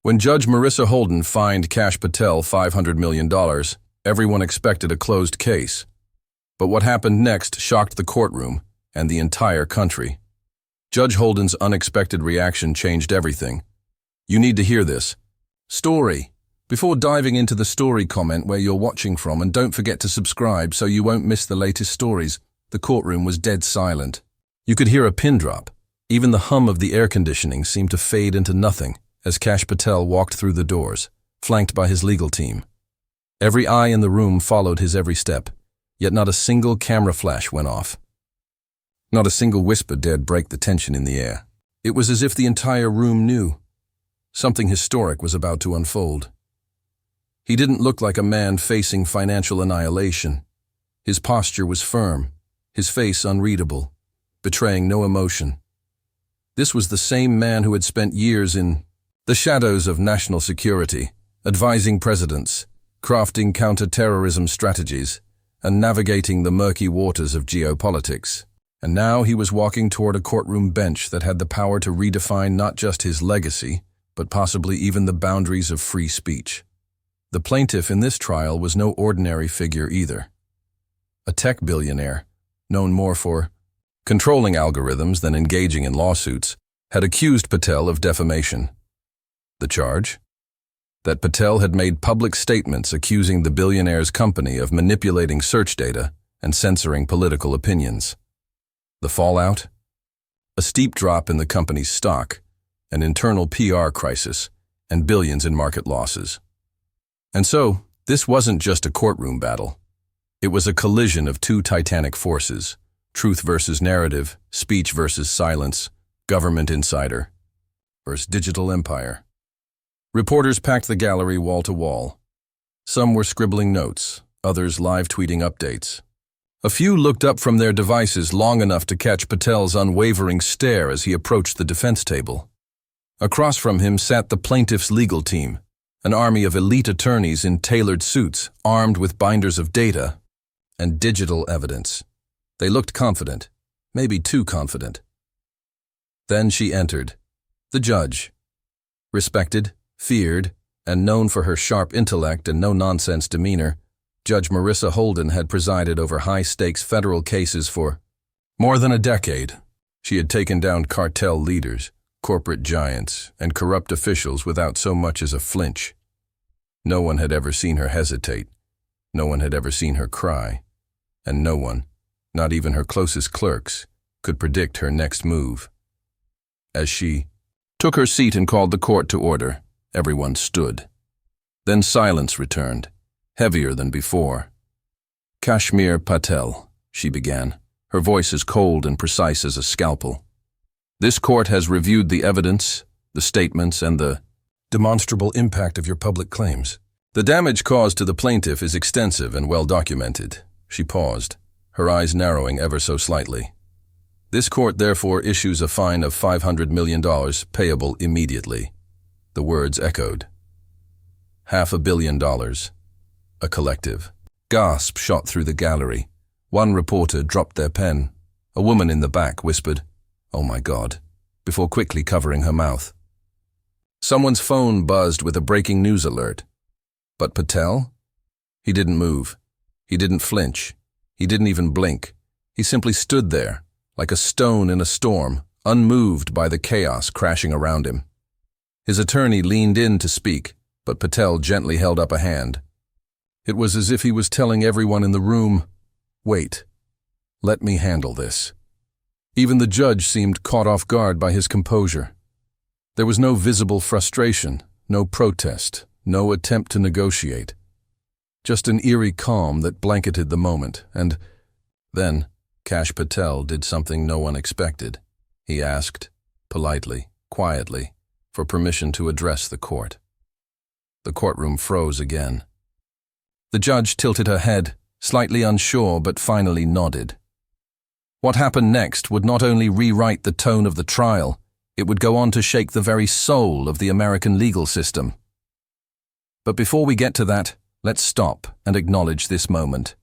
When Judge Marissa Holden fined Kash Patel $500 million, everyone expected a closed case. But what happened next shocked the courtroom and the entire country. Judge Holden's unexpected reaction changed everything. You need to hear this. Story. Before diving into the story, comment where you're watching from and don't forget to subscribe so you won't miss the latest stories. The courtroom was dead silent. You could hear a pin drop. Even the hum of the air conditioning seemed to fade into nothing as Kash Patel walked through the doors, flanked by his legal team. Every eye in the room followed his every step, yet not a single camera flash went off. Not a single whisper dared break the tension in the air. It was as if the entire room knew. Something historic was about to unfold. He didn't look like a man facing financial annihilation. His posture was firm, his face unreadable, betraying no emotion. This was the same man who had spent years in the shadows of national security, advising presidents, crafting counter-terrorism strategies, and navigating the murky waters of geopolitics. And now he was walking toward a courtroom bench that had the power to redefine not just his legacy, but possibly even the boundaries of free speech. The plaintiff in this trial was no ordinary figure either. A tech billionaire, known more for controlling algorithms than engaging in lawsuits, had accused Patel of defamation. The charge? That Patel had made public statements accusing the billionaire's company of manipulating search data and censoring political opinions. The fallout? A steep drop in the company's stock, an internal PR crisis, and billions in market losses. And so, this wasn't just a courtroom battle. It was a collision of two titanic forces: truth versus narrative, speech versus silence, government insider versus digital empire. Reporters packed the gallery wall to wall. Some were scribbling notes, others live tweeting updates. A few looked up from their devices long enough to catch Patel's unwavering stare as he approached the defense table. Across from him sat the plaintiff's legal team, an army of elite attorneys in tailored suits, armed with binders of data and digital evidence. They looked confident, maybe too confident. Then she entered, the judge. Respected, feared, and known for her sharp intellect and no-nonsense demeanor, Judge Marissa Holden had presided over high-stakes federal cases for more than a decade. She had taken down cartel leaders, corporate giants, and corrupt officials without so much as a flinch. No one had ever seen her hesitate. No one had ever seen her cry. And no one, not even her closest clerks, could predict her next move. As she took her seat and called the court to order, everyone stood. Then silence returned, heavier than before. Kashmir Patel, she began, her voice as cold and precise as a scalpel. This court has reviewed the evidence, the statements, and the demonstrable impact of your public claims. The damage caused to the plaintiff is extensive and well documented. She paused, her eyes narrowing ever so slightly. This court therefore issues a fine of $500 million payable immediately. The words echoed. $500 million. A collective gasp shot through the gallery. One reporter dropped their pen. A woman in the back whispered, "Oh my God," before quickly covering her mouth. Someone's phone buzzed with a breaking news alert. But Patel? He didn't move. He didn't flinch. He didn't even blink. He simply stood there, like a stone in a storm, unmoved by the chaos crashing around him. His attorney leaned in to speak, but Patel gently held up a hand. It was as if he was telling everyone in the room, "Wait, let me handle this." Even the judge seemed caught off guard by his composure. There was no visible frustration, no protest, no attempt to negotiate. Just an eerie calm that blanketed the moment, and then Kash Patel did something no one expected. He asked, politely, quietly, for permission to address the court. The courtroom froze again. The judge tilted her head, slightly unsure but finally nodded. What happened next would not only rewrite the tone of the trial, it would go on to shake the very soul of the American legal system. But before we get to that, let's stop and acknowledge this moment.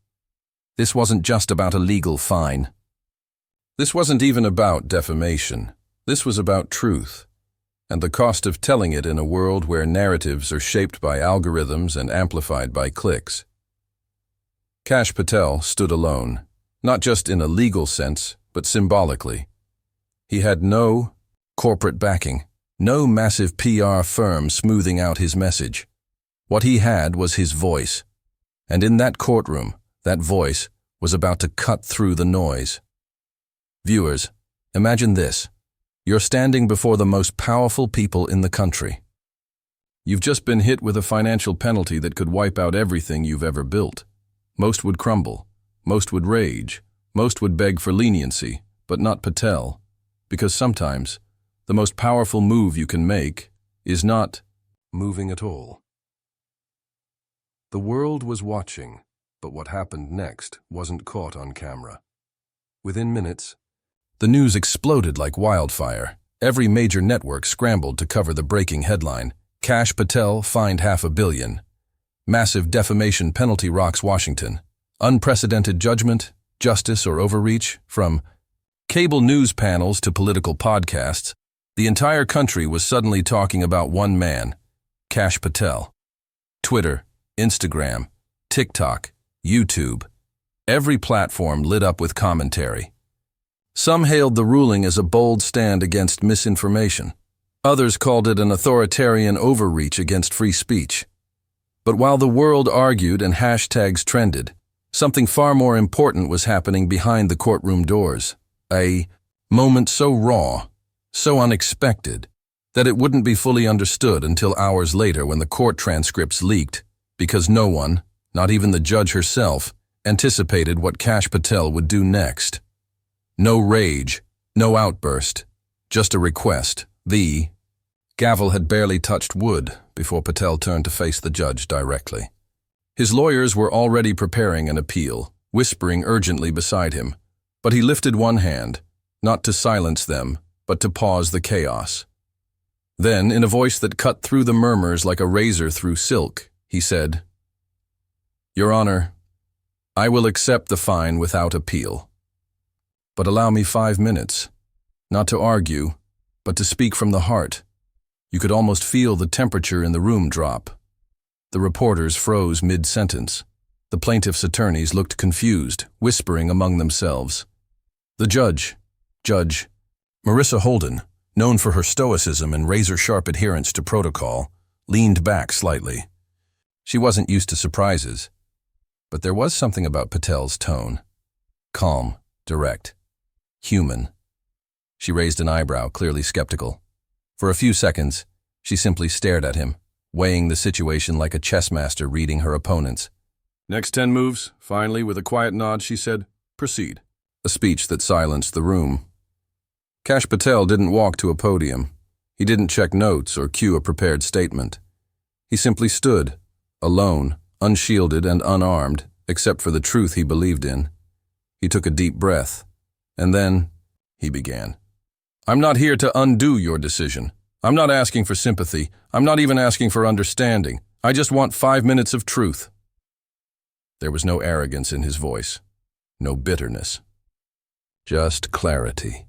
This wasn't just about a legal fine. This wasn't even about defamation. This was about truth. and the cost of telling it in a world where narratives are shaped by algorithms and amplified by clicks. Kash Patel stood alone, not just in a legal sense, but symbolically. He had no corporate backing, no massive PR firm smoothing out his message. What he had was his voice, and in that courtroom, that voice was about to cut through the noise. Viewers, imagine this. You're standing before the most powerful people in the country. You've just been hit with a financial penalty that could wipe out everything you've ever built. Most would crumble, most would rage, most would beg for leniency, but not Patel, because sometimes the most powerful move you can make is not moving at all. The world was watching, but what happened next wasn't caught on camera. Within minutes, the news exploded like wildfire. Every major network scrambled to cover the breaking headline, Kash Patel fined $500 million. Massive defamation penalty rocks Washington. Unprecedented judgment, justice, or overreach? From cable news panels to political podcasts, the entire country was suddenly talking about one man, Kash Patel. Twitter, Instagram, TikTok, YouTube. Every platform lit up with commentary. Some hailed the ruling as a bold stand against misinformation. Others called it an authoritarian overreach against free speech. But while the world argued and hashtags trended, something far more important was happening behind the courtroom doors. A moment so raw, so unexpected, that it wouldn't be fully understood until hours later when the court transcripts leaked, because no one, not even the judge herself, anticipated what Kash Patel would do next. No rage, no outburst, just a request. The gavel had barely touched wood before Patel turned to face the judge directly. His lawyers were already preparing an appeal, whispering urgently beside him, but he lifted one hand, not to silence them, but to pause the chaos. Then, in a voice that cut through the murmurs like a razor through silk, he said, "Your Honor, I will accept the fine without appeal. But allow me 5 minutes, not to argue, but to speak from the heart." You could almost feel the temperature in the room drop. The reporters froze mid-sentence. The plaintiff's attorneys looked confused, whispering among themselves. The Judge Marissa Holden, known for her stoicism and razor-sharp adherence to protocol, leaned back slightly. She wasn't used to surprises, but there was something about Patel's tone. Calm, direct, human. She raised an eyebrow, clearly skeptical. For a few seconds, she simply stared at him, weighing the situation like a chess master reading her opponents. "Next 10 moves." Finally, with a quiet nod, she said, "Proceed." A speech that silenced the room. Kash Patel didn't walk to a podium. He didn't check notes or cue a prepared statement. He simply stood, alone, unshielded and unarmed, except for the truth he believed in. He took a deep breath, and then he began. "I'm not here to undo your decision. I'm not asking for sympathy. I'm not even asking for understanding. I just want 5 minutes of truth." There was no arrogance in his voice, no bitterness, just clarity.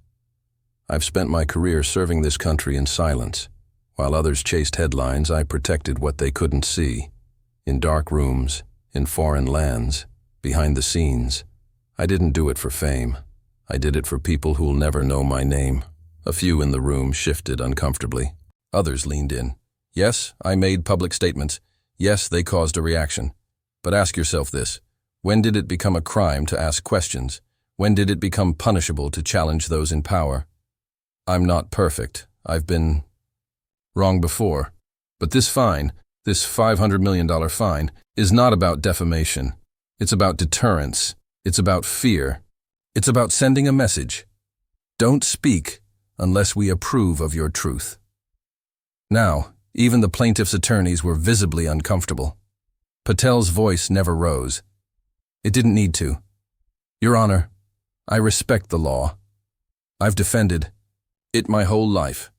"I've spent my career serving this country in silence. While others chased headlines, I protected what they couldn't see. In dark rooms, in foreign lands, behind the scenes. I didn't do it for fame. I did it for people who'll never know my name." A few in the room shifted uncomfortably. Others leaned in. Yes, I made public statements. Yes, they caused a reaction. But ask yourself this. When did it become a crime to ask questions? When did it become punishable to challenge those in power? I'm not perfect. I've been wrong before. But this fine, this $500 million fine, is not about defamation. It's about deterrence. It's about fear. It's about sending a message. Don't speak unless we approve of your truth. Now, even the plaintiff's attorneys were visibly uncomfortable. Patel's voice never rose. It didn't need to. "Your Honor, I respect the law. I've defended it my whole life.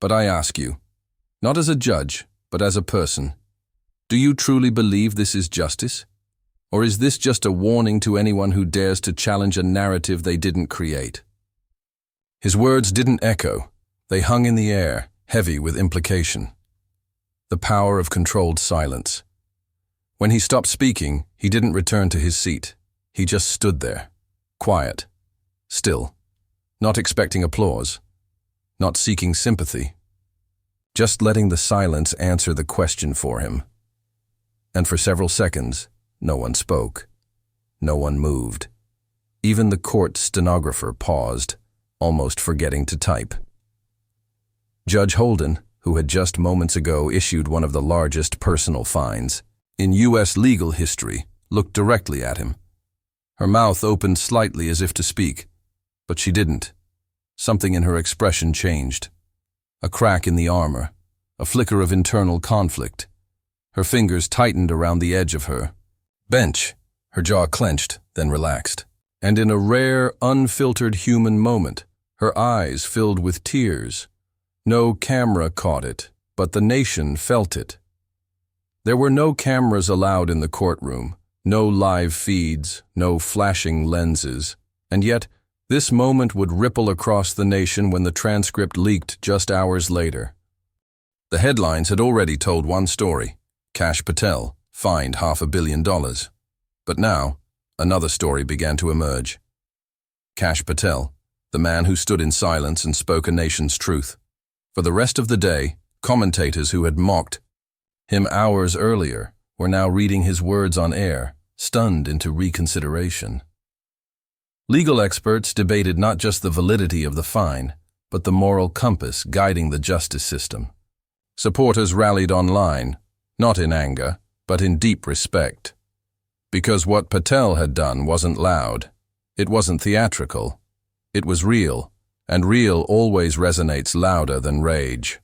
But I ask you, not as a judge, but as a person, do you truly believe this is justice? Or is this just a warning to anyone who dares to challenge a narrative they didn't create?" His words didn't echo. They hung in the air, heavy with implication. The power of controlled silence. When he stopped speaking, he didn't return to his seat. He just stood there, quiet, still, not expecting applause, not seeking sympathy, just letting the silence answer the question for him. And for several seconds, no one spoke. No one moved. Even the court stenographer paused, almost forgetting to type. Judge Holden, who had just moments ago issued one of the largest personal fines in U.S. legal history, looked directly at him. Her mouth opened slightly as if to speak, but she didn't. Something in her expression changed. A crack in the armor, a flicker of internal conflict. Her fingers tightened around the edge of her bench, her jaw clenched, then relaxed. And in a rare, unfiltered human moment, her eyes filled with tears. No camera caught it, but the nation felt it. There were no cameras allowed in the courtroom, no live feeds, no flashing lenses, and yet this moment would ripple across the nation when the transcript leaked just hours later. The headlines had already told one story: Kash Patel, fined $500 million. But now, another story began to emerge. Kash Patel, the man who stood in silence and spoke a nation's truth. For the rest of the day, commentators who had mocked him hours earlier were now reading his words on air, stunned into reconsideration. Legal experts debated not just the validity of the fine, but the moral compass guiding the justice system. Supporters rallied online, not in anger, but in deep respect. Because what Patel had done wasn't loud, it wasn't theatrical, it was real, and real always resonates louder than rage.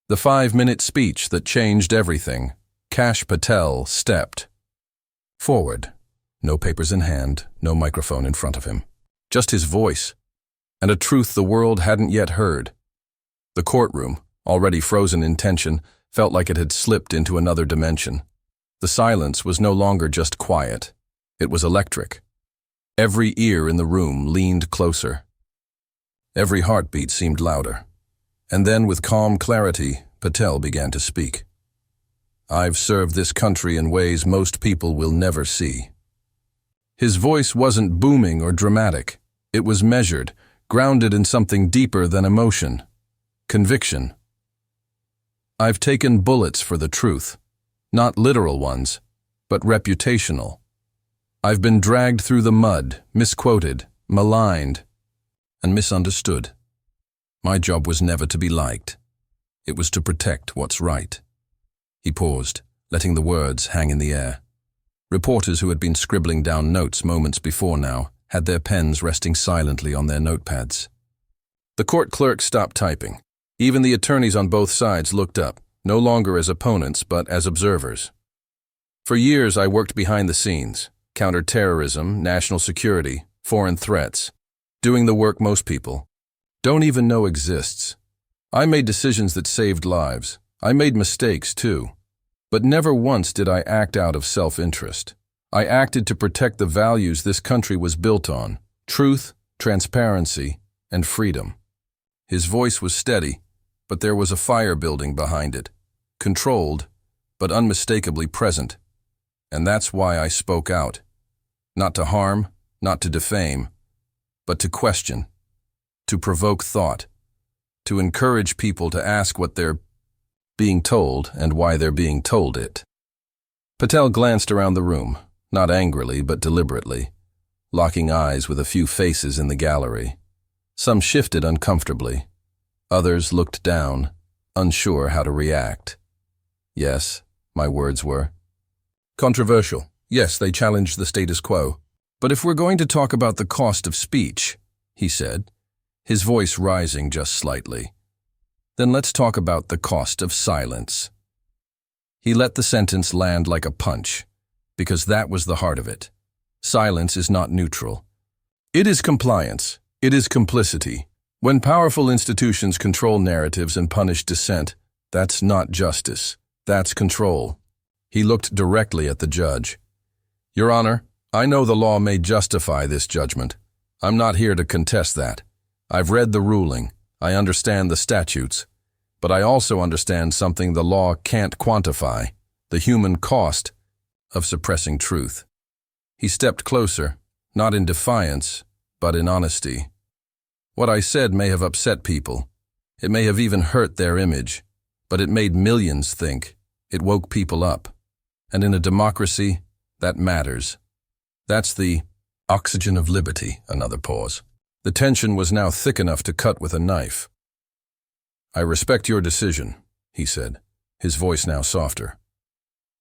The 5-minute speech that changed everything. Kash Patel stepped forward. No papers in hand, no microphone in front of him. Just his voice, and a truth the world hadn't yet heard. The courtroom, already frozen in tension, felt like it had slipped into another dimension. The silence was no longer just quiet. It was electric. Every ear in the room leaned closer. Every heartbeat seemed louder. And then, with calm clarity, Patel began to speak. "I've served this country in ways most people will never see." His voice wasn't booming or dramatic. It was measured, grounded in something deeper than emotion. Conviction. "I've taken bullets for the truth. Not literal ones, but reputational. I've been dragged through the mud, misquoted, maligned, and misunderstood. My job was never to be liked. It was to protect what's right." He paused, letting the words hang in the air. Reporters who had been scribbling down notes moments before now had their pens resting silently on their notepads. The court clerk stopped typing. Even the attorneys on both sides looked up, no longer as opponents but as observers. For years I worked behind the scenes, counter-terrorism, national security, foreign threats, doing the work most people don't even know exists. I made decisions that saved lives. I made mistakes too. But never once did I act out of self-interest. I acted to protect the values this country was built on: truth, transparency, and freedom. His voice was steady, but there was a fire building behind it, controlled, but unmistakably present. And that's why I spoke out. Not to harm, not to defame, but to question, to provoke thought, to encourage people to ask what they're being told and why they're being told it. Patel glanced around the room, not angrily but deliberately, locking eyes with a few faces in the gallery. Some shifted uncomfortably. Others looked down, unsure how to react. Yes, my words were controversial. Yes, they challenged the status quo. But if we're going to talk about the cost of speech, he said, his voice rising just slightly, then let's talk about the cost of silence. He let the sentence land like a punch, because that was the heart of it. Silence is not neutral. It is compliance. It is complicity. When powerful institutions control narratives and punish dissent, that's not justice. That's control. He looked directly at the judge. "Your Honor, I know the law may justify this judgment. I'm not here to contest that. I've read the ruling. I understand the statutes, but I also understand something the law can't quantify, the human cost of suppressing truth. He stepped closer, not in defiance, but in honesty. What I said may have upset people. It may have even hurt their image, but it made millions think. It woke people up. And in a democracy, that matters. That's the oxygen of liberty. Another pause. The tension was now thick enough to cut with a knife. I respect your decision, he said, his voice now softer.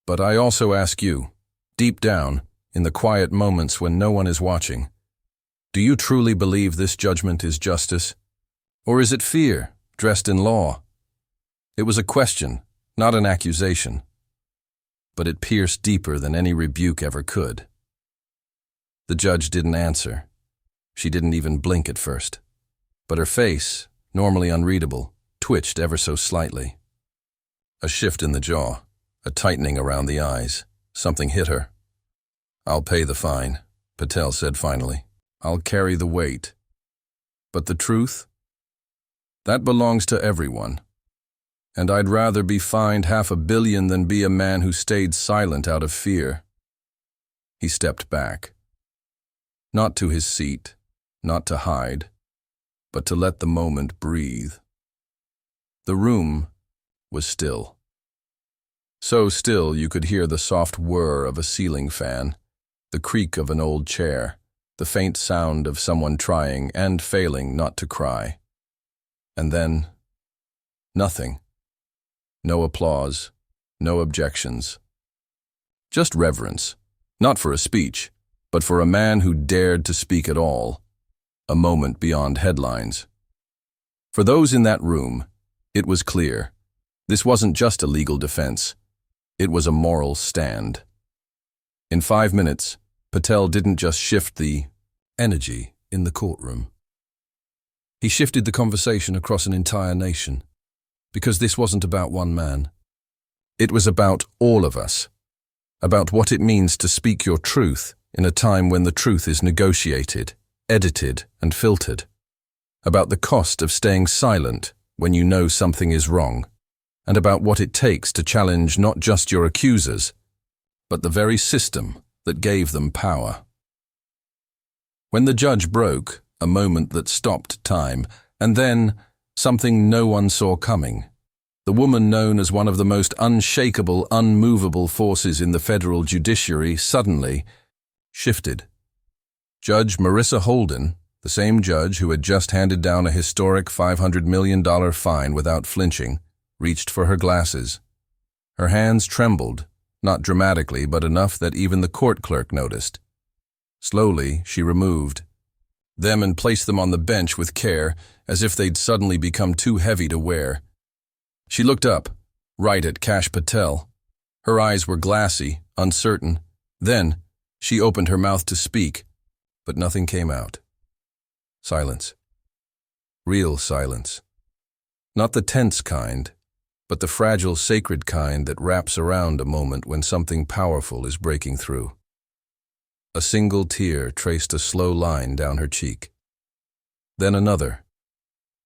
But I also ask you, deep down, in the quiet moments when no one is watching, do you truly believe this judgment is justice? Or is it fear, dressed in law? It was a question, not an accusation. But it pierced deeper than any rebuke ever could. The judge didn't answer. She didn't even blink at first. But her face, normally unreadable, twitched ever so slightly. A shift in the jaw, a tightening around the eyes. Something hit her. I'll pay the fine, Patel said finally. I'll carry the weight. But the truth? That belongs to everyone. And I'd rather be fined $500 million than be a man who stayed silent out of fear. He stepped back. Not to his seat, not to hide, but to let the moment breathe. The room was still. So still you could hear the soft whir of a ceiling fan, the creak of an old chair, the faint sound of someone trying and failing not to cry. And then, nothing. No applause, no objections. Just reverence, not for a speech, but for a man who dared to speak at all, a moment beyond headlines. For those in that room, it was clear. This wasn't just a legal defense. It was a moral stand. In 5 minutes, Patel didn't just shift the energy in the courtroom. He shifted the conversation across an entire nation. Because this wasn't about one man. It was about all of us. About what it means to speak your truth in a time when the truth is negotiated, edited, and filtered. About the cost of staying silent when you know something is wrong. And about what it takes to challenge not just your accusers, but the very system that gave them power. When the judge broke, a moment that stopped time, and then something no one saw coming. The woman known as one of the most unshakable, unmovable forces in the federal judiciary suddenly shifted. Judge Marissa Holden, the same judge who had just handed down a historic $500 million fine without flinching, reached for her glasses. Her hands trembled, not dramatically, but enough that even the court clerk noticed. Slowly, she removed them and placed them on the bench with care, as if they'd suddenly become too heavy to wear. She looked up, right at Kash Patel. Her eyes were glassy, uncertain. Then, she opened her mouth to speak, but nothing came out. Silence. Real silence. Not the tense kind, but the fragile, sacred kind that wraps around a moment when something powerful is breaking through. A single tear traced a slow line down her cheek. Then another.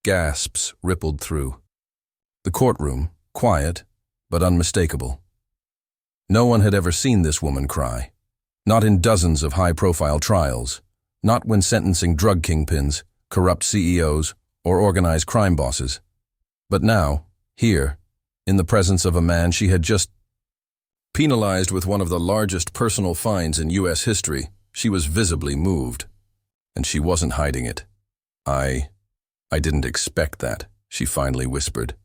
Gasps rippled through. The courtroom, quiet, but unmistakable. No one had ever seen this woman cry. Not in dozens of high-profile trials. Not when sentencing drug kingpins, corrupt CEOs, or organized crime bosses. But now, here, in the presence of a man she had just penalized with one of the largest personal fines in U.S. history, she was visibly moved. And she wasn't hiding it. I didn't expect that, she finally whispered.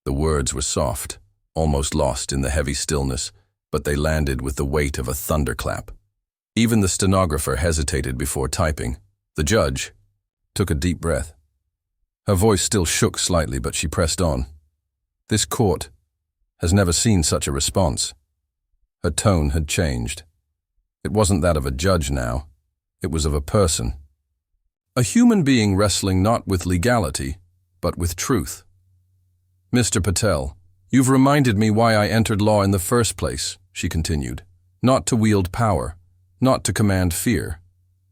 The words were soft, almost lost in the heavy stillness, but they landed with the weight of a thunderclap. Even the stenographer hesitated before typing. The judge took a deep breath. Her voice still shook slightly, but she pressed on. This court has never seen such a response. Her tone had changed. It wasn't that of a judge now. It was of a person. A human being wrestling not with legality, but with truth. Mr. Patel, you've reminded me why I entered law in the first place, she continued. Not to wield power, not to command fear,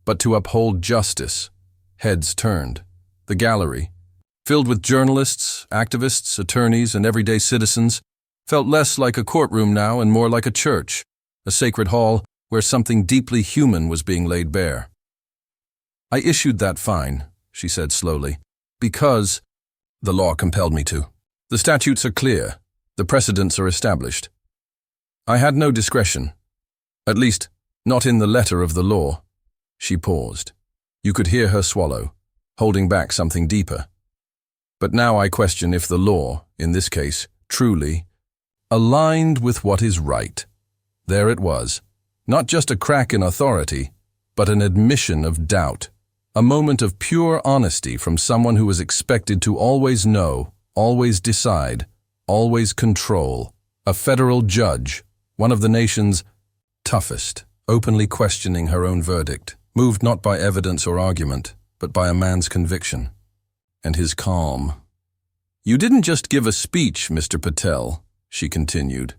but to uphold justice. Heads turned. The gallery, filled with journalists, activists, attorneys, and everyday citizens, felt less like a courtroom now and more like a church, a sacred hall where something deeply human was being laid bare. "I issued that fine," she said slowly, "because the law compelled me to. The statutes are clear. The precedents are established. I had no discretion. At least, not in the letter of the law." She paused. You could hear her swallow, holding back something deeper. "But now I question if the law, in this case, truly aligned with what is right." There it was. Not just a crack in authority, but an admission of doubt. A moment of pure honesty from someone who was expected to always know, always decide, always control. A federal judge, one of the nation's toughest, openly questioning her own verdict, moved not by evidence or argument, but by a man's conviction. And his calm. "You didn't just give a speech, Mr. Patel," she continued.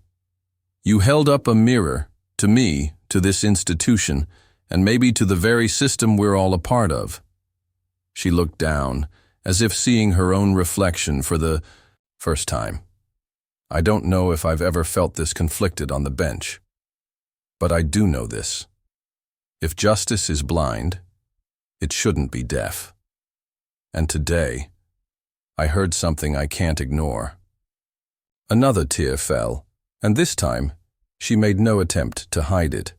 "You held up a mirror, to me, to this institution, and maybe to the very system we're all a part of." She looked down, as if seeing her own reflection for the first time. "I don't know if I've ever felt this conflicted on the bench. But I do know this. If justice is blind, it shouldn't be deaf. And today, I heard something I can't ignore." Another tear fell, and this time, she made no attempt to hide it.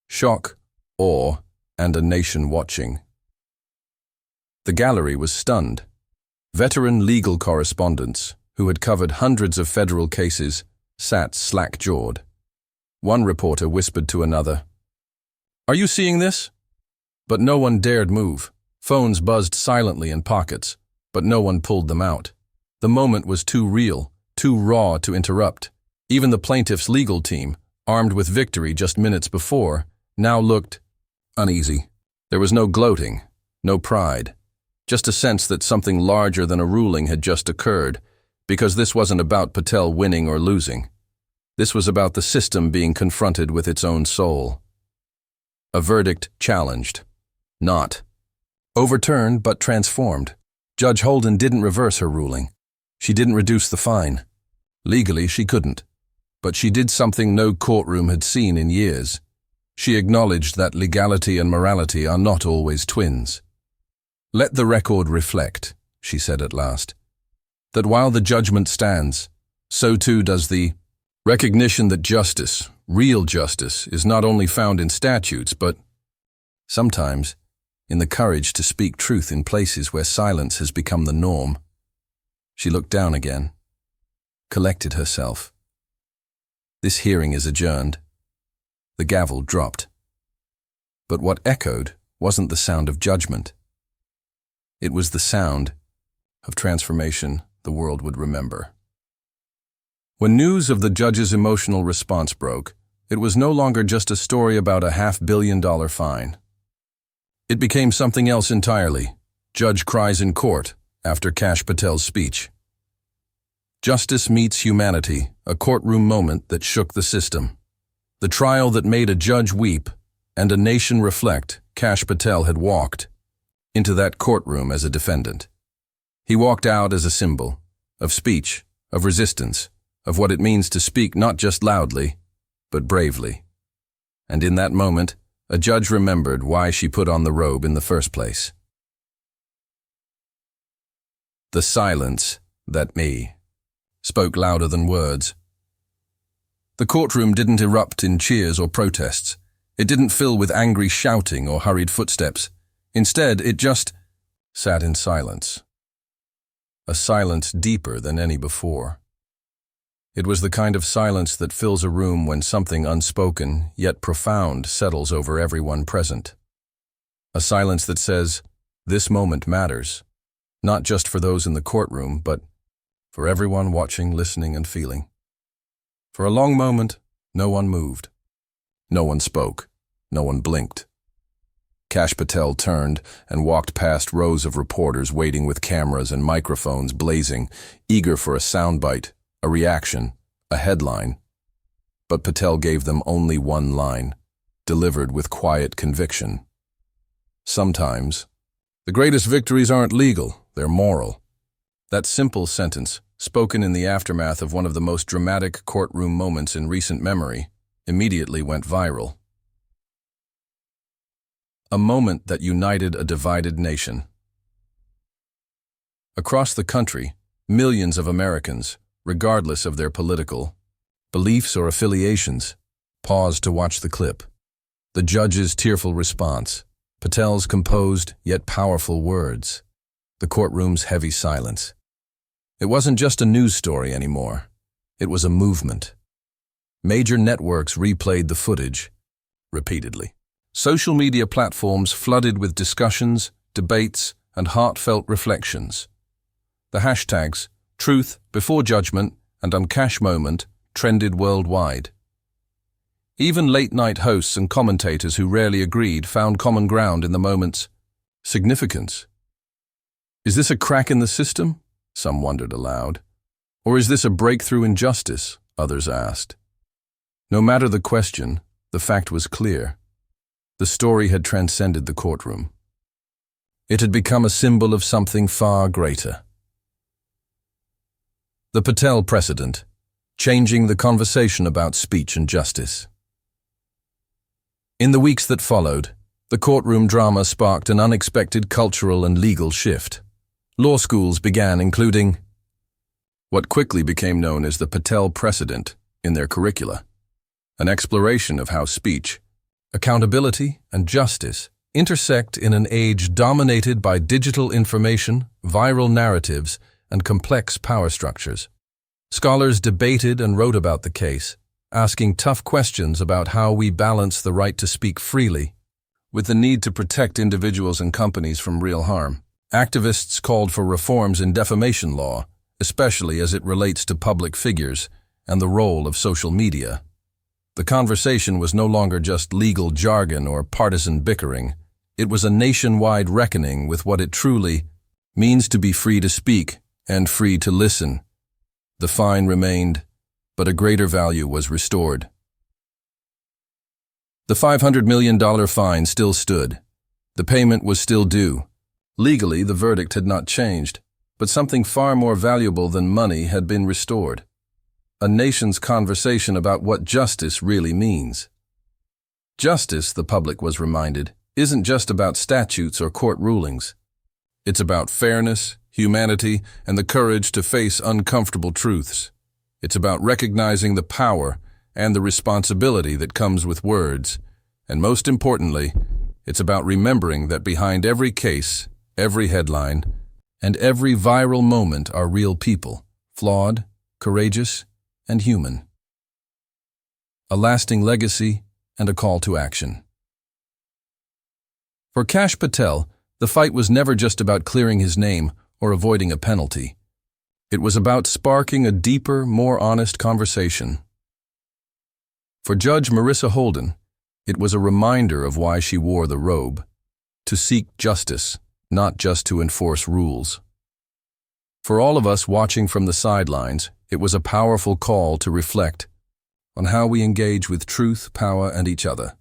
Shock, awe, and a nation watching. The gallery was stunned. Veteran legal correspondents, who had covered hundreds of federal cases, sat slack-jawed. One reporter whispered to another, "Are you seeing this?" But no one dared move. Phones buzzed silently in pockets, but no one pulled them out. The moment was too real, too raw to interrupt. Even the plaintiff's legal team, armed with victory just minutes before, now looked uneasy. There was no gloating, no pride, just a sense that something larger than a ruling had just occurred, because this wasn't about Patel winning or losing. This was about the system being confronted with its own soul. A verdict challenged. Not overturned, but transformed. Judge Holden didn't reverse her ruling. She didn't reduce the fine. Legally, she couldn't. But she did something no courtroom had seen in years. She acknowledged that legality and morality are not always twins. "Let the record reflect," she said at last, "that while the judgment stands, so too does the recognition that justice, real justice, is not only found in statutes, but sometimes in the courage to speak truth in places where silence has become the norm." She looked down again, collected herself. "This hearing is adjourned." The gavel dropped. But what echoed wasn't the sound of judgment. It was the sound of transformation the world would remember. When news of the judge's emotional response broke, it was no longer just a story about a $500 million fine. It became something else entirely. Judge Cries in court after Kash Patel's speech. Justice meets humanity, a courtroom moment that shook the system. The trial that made a judge weep and a nation reflect. Kash Patel had walked into that courtroom as a defendant. He walked out as a symbol of speech, of resistance, of what it means to speak not just loudly, but bravely. And in that moment, a judge remembered why she put on the robe in the first place. The silence that spoke louder than words. The courtroom didn't erupt in cheers or protests. It didn't fill with angry shouting or hurried footsteps. Instead, it just sat in silence. A silence deeper than any before. It was the kind of silence that fills a room when something unspoken, yet profound, settles over everyone present. A silence that says, this moment matters, not just for those in the courtroom, but for everyone watching, listening, and feeling. For a long moment, no one moved. No one spoke. No one blinked. Kash Patel turned and walked past rows of reporters waiting with cameras and microphones blazing, eager for a soundbite, a reaction, a headline. But Patel gave them only one line, delivered with quiet conviction. Sometimes, the greatest victories aren't legal, they're moral. That simple sentence, spoken in the aftermath of one of the most dramatic courtroom moments in recent memory, immediately went viral. A moment that united a divided nation. Across the country, millions of Americans, regardless of their political beliefs or affiliations, paused to watch the clip. The judge's tearful response, Patel's composed yet powerful words, the courtroom's heavy silence. It wasn't just a news story anymore. It was a movement. Major networks replayed the footage repeatedly. Social media platforms flooded with discussions, debates, and heartfelt reflections. The hashtags Truth Before Judgment and Uncash Moment trended worldwide. Even late-night hosts and commentators who rarely agreed found common ground in the moment's significance. Is this a crack in the system? Some wondered aloud. Or is this a breakthrough in justice? Others asked. No matter the question, the fact was clear. The story had transcended the courtroom. It had become a symbol of something far greater. The Patel precedent, changing the conversation about speech and justice. In the weeks that followed, the courtroom drama sparked an unexpected cultural and legal shift. Law schools began including what quickly became known as the Patel precedent in their curricula, an exploration of how speech, accountability, and justice intersect in an age dominated by digital information, viral narratives, and complex power structures. Scholars debated and wrote about the case, asking tough questions about how we balance the right to speak freely with the need to protect individuals and companies from real harm. Activists called for reforms in defamation law, especially as it relates to public figures and the role of social media. The conversation was no longer just legal jargon or partisan bickering. It was a nationwide reckoning with what it truly means to be free to speak and free to listen. The fine remained, but a greater value was restored. The $500 million fine still stood. The payment was still due. Legally, the verdict had not changed, but something far more valuable than money had been restored. A nation's conversation about what justice really means. Justice, the public was reminded, isn't just about statutes or court rulings. It's about fairness, humanity, and the courage to face uncomfortable truths. It's about recognizing the power and the responsibility that comes with words. And most importantly, it's about remembering that behind every case, every headline, and every viral moment are real people, flawed, courageous, and human. A lasting legacy and a call to action. For Kash Patel, the fight was never just about clearing his name or avoiding a penalty. It was about sparking a deeper, more honest conversation. For Judge Marissa Holden, it was a reminder of why she wore the robe, to seek justice, not just to enforce rules. For all of us watching from the sidelines, it was a powerful call to reflect on how we engage with truth, power, and each other.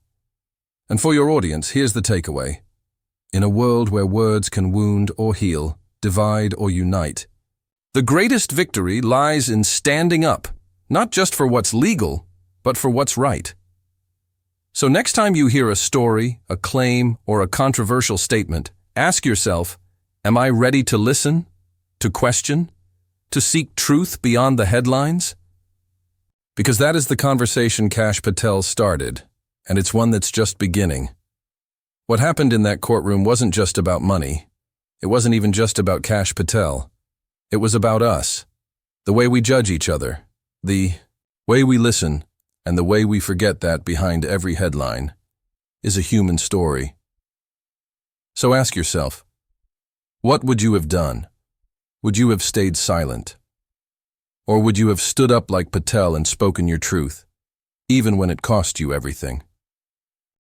And for your audience, here's the takeaway. In a world where words can wound or heal, divide or unite, the greatest victory lies in standing up, not just for what's legal, but for what's right. So next time you hear a story, a claim, or a controversial statement, ask yourself, am I ready to listen, to question, to seek truth beyond the headlines? Because that is the conversation Kash Patel started, and it's one that's just beginning. What happened in that courtroom wasn't just about money. It wasn't even just about Kash Patel. It was about us, the way we judge each other, the way we listen, and the way we forget that behind every headline is a human story. So ask yourself, what would you have done? Would you have stayed silent? Or would you have stood up like Patel and spoken your truth, even when it cost you everything?